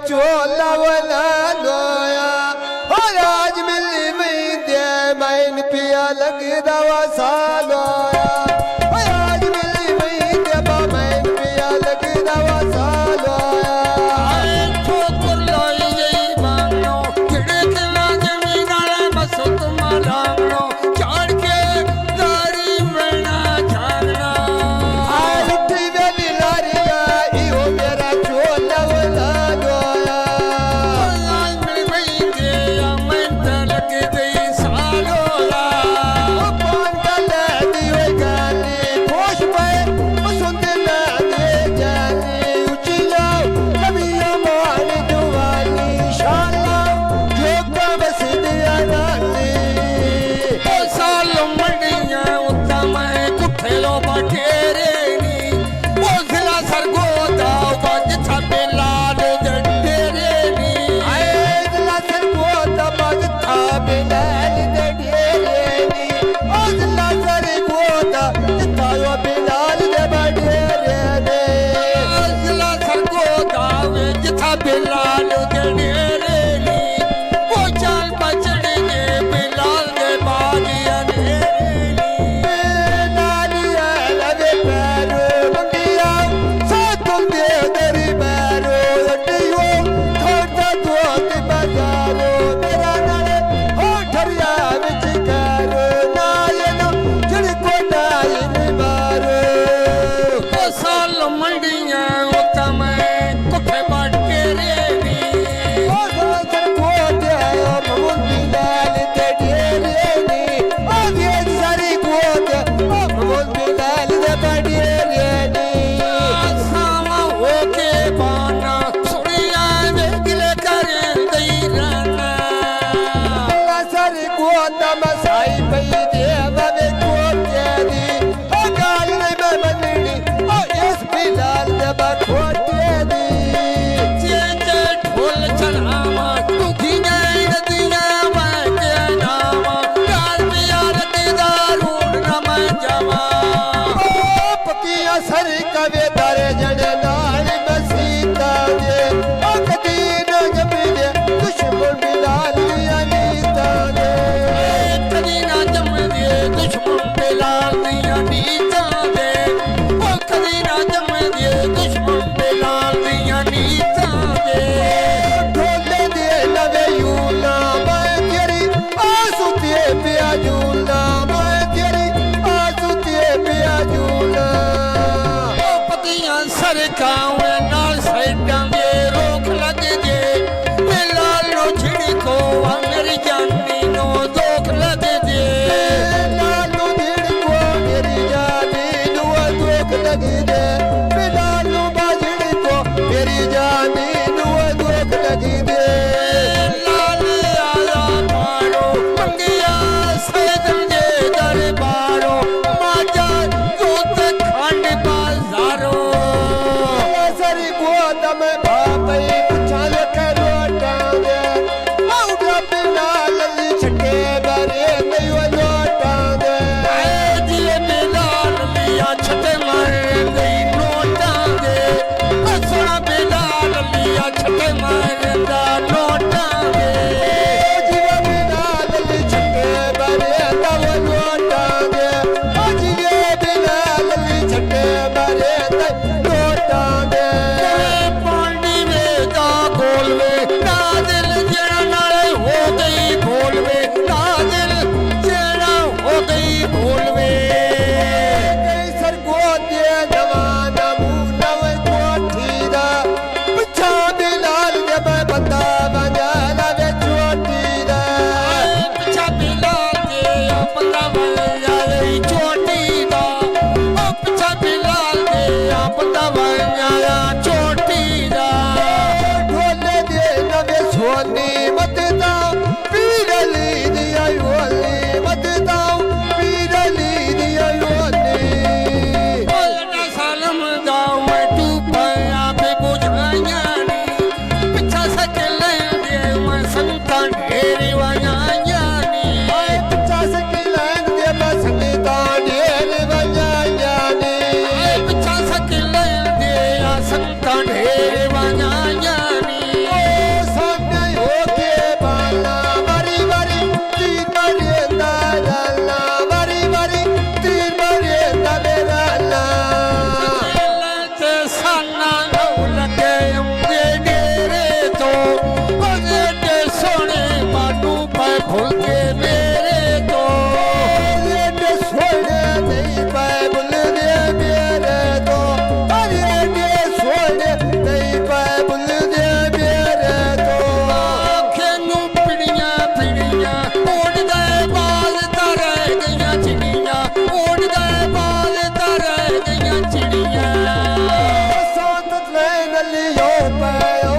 चोला वाला लोया और आज मिली में दे मैन पिया लग दवा सालोया और आज मिली में दे मैन पिया लग दवा सालोया ठोकर लाई गई मांगनो किड़े किला जमीन वाला बसो तुम्हारा लो चाड़ के दारी मना झागना आज उठी वेली लारिया इहो मेरा चोला वाला लोया आज मिली मई दे मन लग गई सालोला पान का दियो गाली खुश पे पसंद ना दे जानी ऊंची जाओ कभी अमान दुआनी शाला जोगा बस दिया नानी ओ साल मंडिया उता मैं कुठेलो बटेरे नी ओ जिला सरगोदा बज छापे लाल जडेरे नी आए दिला सर को तबज था बिलाल दे ढेरे नी ओ दिला सर को तायो बिलाल दे बढेरे ने जिला सरगोदा बज छापे लाल जडेरे नी ओ चाल बचड़े के बिलाल दे बागिया नेरे नी नानिया लगे पैरो बंदिया सातुम दे तेरी पैरो लटियो थोड़ा दोत बाजारो मेरा नाले हो ठरिया विच करो नायनो झड़को नायन मारो ओ साल मंडिया उता मैं कुठे बटेरे नी ओ सागर कोटे ममुंदी लाल ते ढेरे नी ओ ये सारी कोटे ममुंदी लाल ते बढेरे नी सामा होके बाना सुनिया वेगले करे दई राना सर को तमसाई पई देवा वे कोटे दी ओ गाल में मननी ओ इस बिलाल दे बखोटे दी जे जे ढोल चढ़ावा दुखी गई नदिया बाके नामा गाल प्यार के दारूण न मैं जावा ओ पकिया सर कवे दरे जड़े नाल बसीता दे ओ कदी न जबी दे दुश्मन बिलाल दिया नीता दे कदी ना जम दे दुश्मन पे लाल दिया नीचा दे ओ कदी ना जम दे दुश्मन पे लाल दिया नीचा दे ढोले दे नवे यूना मैं तेरी आसुते पिया जूना मैं तेरी आसुते पिया जूना पतियां सरकावे नाल साइडां दे रोक लग जे ते लालो छिड़को आ मेरी जानी नो दोख लग जे लालू धीड़ को मेरी जानी दुआ दुख लगी दे लालू बाजड़ी को मेरी जानी दुआ दुख लगी दे लाल आला मारो मंगिया सैदन दे दरबारो माजा दूत खंड बाजारो सरी को दम भापई पुछाल करो टांगे आउगा बिना लली छटे बरे नयो लोटांगे आए जिए बिलाल लिया छते मारे गई नोटां दे असना बिलाल लिया छते मारे दा नोटां दे जीवा बिना लली छटे बरे नयो लोटांगे जीवे बिना लली छटे बरे नयो लोटांगे पांडी में दा गोलवे ना दिल जड़ा नाले हो गई भोलवे ना दिल जड़ा हो गई भोलवे सर को दे जवाना मुनव कोठी दा पिछा बिलाल दे मैं बंदा बना लवे चोटी दा पिछा बिलाल दे बंदा बन जाए चोटी दा ओ पिछा बिलाल दे बंदा बन जाए चोटी दा ढोले दे नवे सोनी मत दाओ पीरली दिया योली मत दाओ पीरली दिया योली बोलना सालम दा मैं तू पाया पे बुझाया नी पिछा सके ले दे मैं संता ढेरी वाया नी पिछा सकी लैन दे मैं संगीता ढेर बजा जानी पिछा सके ले दे संता ढेरी वाया नी ਪੈ